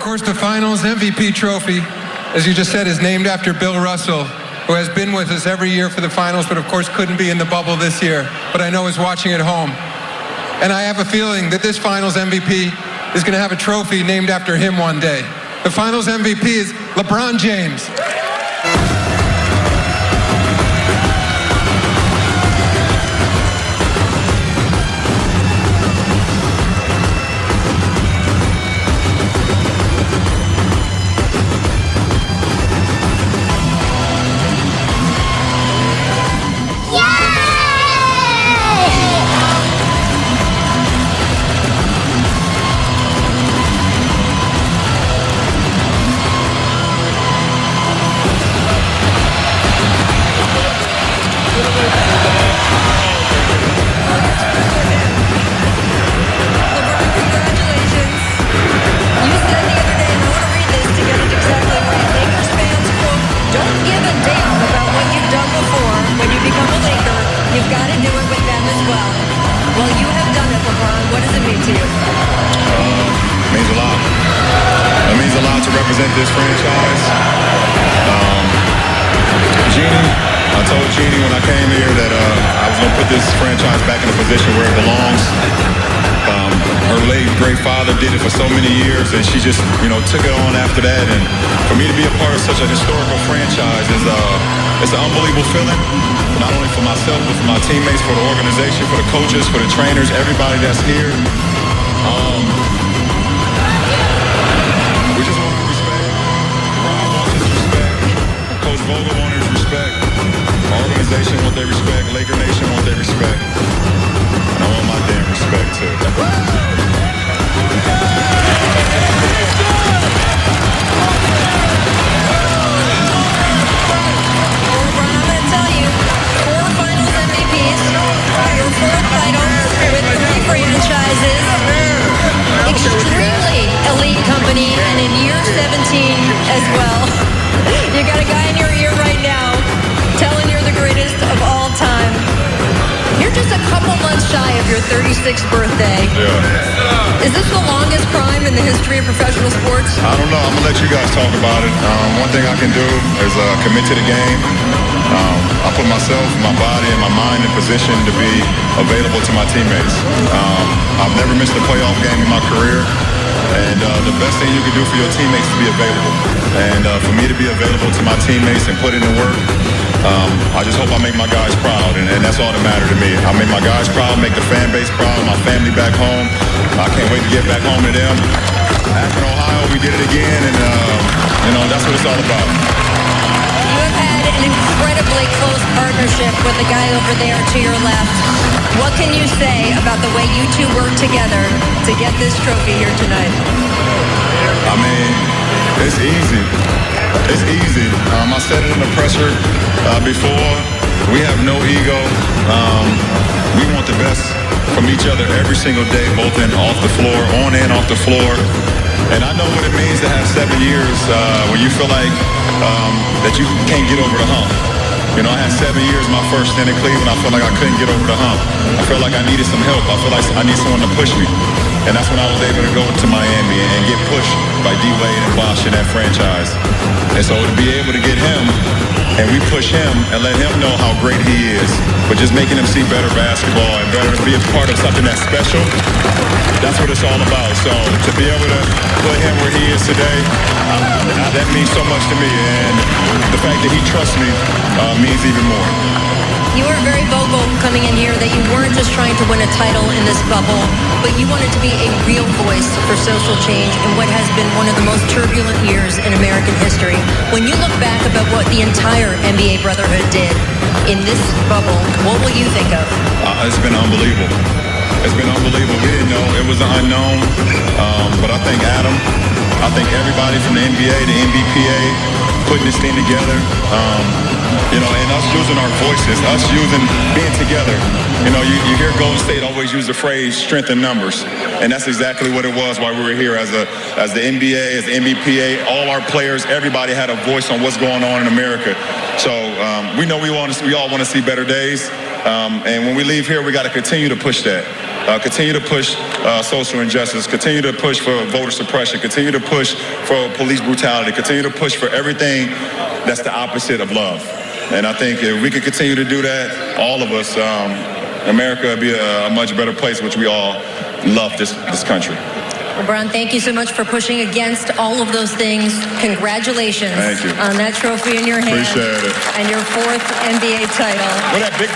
course, the Finals MVP trophy, as you just said, is named after Bill Russell, who has been with us every year for the Finals, but of course couldn't be in the bubble this year, but I know is watching at home. And I have a feeling that this Finals MVP is going to have a trophy named after him one day. The Finals MVP is LeBron James. This franchise. Jeannie, I told Jeannie when I came here that I was going to put this franchise back in a position where it belongs. Her late great father did it for so many years, and she just, took it on after that. And for me to be a part of such a historical franchise is it's an unbelievable feeling, not only for myself, but for my teammates, for the organization, for the coaches, for the trainers, everybody that's here. We just want respect. Ron wants his respect. Coach Vogel wants his respect. My organization wants their respect. Laker Nation wants their respect. And I want my damn respect too. Franchises, extremely elite company, and in year 17 as well. You got a guy in your ear right now telling you're the greatest of all time. You're just a couple months shy of your 36th birthday. Yeah. Is this the longest prime in the history of professional sports? I don't know. I'm going to let you guys talk about it. One thing I can do is commit to the game. I put myself, my body, and my mind in position to be available to my teammates. I've never missed a playoff game in my career. And the best thing you can do for your teammates is to be available. And for me to be available to my teammates and put in the work, I just hope I make my guys proud. And that's all that matters to me. I make my guys proud, make the fan base proud, my family back home. I can't wait to get back home to them. Akron, Ohio, we did it again. And, that's what it's all about. You have had an incredibly close partnership with the guy over there to your left. What can you say about the way you two work together to get this trophy here tonight? I mean, it's easy. It's easy. I said it in the presser before. We have no ego. We want the best from each other every single day, both off the floor, on and off the floor. And I know what it means to have 7 years where you feel like that you can't get over the hump. I had 7 years, my first stint in Cleveland, I felt like I couldn't get over the hump. I felt like I needed some help. I felt like I need someone to push me. And that's when I was able to go to Miami and get pushed by D-Wade and Bosh in that franchise. And so to be able to get him, and we push him and let him know how great he is, but just making him see better basketball and better be a part of something that's special, that's what it's all about. So to be able to put him where he is today, that means so much to me. And the fact that he trusts me means even more. You were very vocal coming in here that you weren't just trying to win a title in this bubble, but you wanted to be a real voice for social change in what has been one of the most turbulent years in American history. When you look back about what the entire NBA Brotherhood did in this bubble, what will you think of? It's been unbelievable. It's been unbelievable. We didn't know. It was an unknown. But I think Adam, I think everybody from the NBA, the NBPA, putting this thing together, and us using our voices, us being together. You hear Golden State always use the phrase strength in numbers. And that's exactly what it was while we were here as the NBA, as the NBPA, all our players, everybody had a voice on what's going on in America. So we know we all want to see better days. And when we leave here, we got to continue to push that. continue to push social injustice, continue to push for voter suppression, continue to push for police brutality, continue to push for everything that's the opposite of love. And I think if we could continue to do that, all of us, America would be a much better place, which we all love this country. LeBron, thank you so much for pushing against all of those things. Congratulations Thank you. on that trophy in your hand. Appreciate it. And your 4th NBA title. What that big